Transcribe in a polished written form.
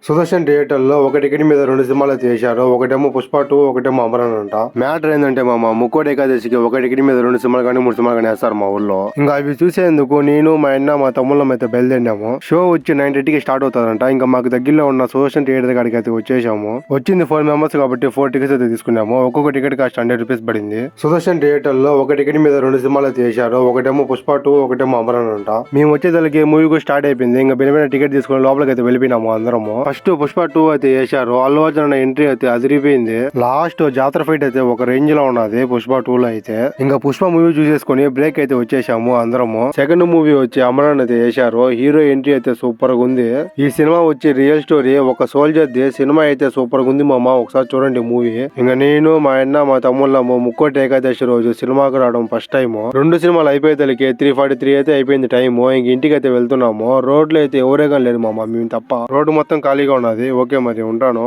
Sudarshan theatre లో ఒక ticket మీద 2 సినిమాలు అయితే వేశారు. ఒకటేమో పుష్ప 2, ఒకటేమో అమరన్ అంట. మ్యాటర్ ఏంటంటే ముక్కోటి ఏకాదశికి ఒక టికెట్ మీద 2 సినిమాలు కానీ 3 సినిమాలు కానీ వేస్తారు మా ఊళ్ళో. ఇంకా అవి చూసేందుకు నేను మా అన్న మా తమ్ముళ్ళం అయితే బయలుదేరినాము. షో వచ్చి 9:30కి స్టార్ట్ అవుతారంట. ఇంకా మాకు దగ్గరలో ఉన్న సుదర్శన్ థియేటర్ కాడికి అయితే వచ్చేసాము. వచ్చింది 4 మెంబర్స్ కాబట్టి 4 టికెట్స్ అయితే తీసుకున్నాము. ఒక్కొక్క టికెట్ కాస్ట్ 100 రూపీస్ పడింది. సుదర్శన్ థియేటర్ లో ఒక టికెట్ మీద 2 సినిమాలు అయితే వేశారు. ఒకటేమో పుష్ప 2, ఒకటేమో అమరన్ అంట. మేము వచ్చేసరికి మూవీ కూడా స్టార్ట్ అయిపోయింది. ఇంకా బిలిమైన టికెట్ తీసుకుని లోపలికి అయితే వెళ్ళిపోయినాము అందరము. ఫస్ట్ పుష్ప 2 అయితే వేశారు. అల్లు అర్జున్ ఎంట్రీ అయితే అదిరిపోయింది. లాస్ట్ జాతర ఫైట్ అయితే ఒక రేంజ్ లో ఉన్నది పుష్ప 2 లో అయితే. ఇంకా పుష్ప మూవీ చూసేసుకుని బ్రేక్ అయితే వచ్చేసాము అందరము. సెకండ్ మూవీ వచ్చి అమరన్ అయితే వేశారు. హీరో ఎంట్రీ అయితే సూపర్ గా ఉంది. ఈ సినిమా వచ్చి రియల్ స్టోరీ, ఒక సోల్జర్ ది. సినిమా అయితే సూపర్ గా ఉంది మామ, ఒకసారి చూడండి మూవీ. ఇంకా నేను మా అన్న మా తమ్ముళ్ళము ముక్కోటి ఏకాదశి రోజు సినిమాకి రావడం ఫస్ట్ టైం. 2 సినిమాలు అయిపోయేతలకి 3:43 అయితే అయిపోయింది టైము. ఇంక ఇంటికి అయితే వెళ్తున్నాము. రోడ్లు అయితే ఎవరే కానీ లేదు మామ, మేము తప్ప. రోడ్డు మొత్తం ఖాళీగా ఉన్నది. ఓకే మరి ఉంటాను.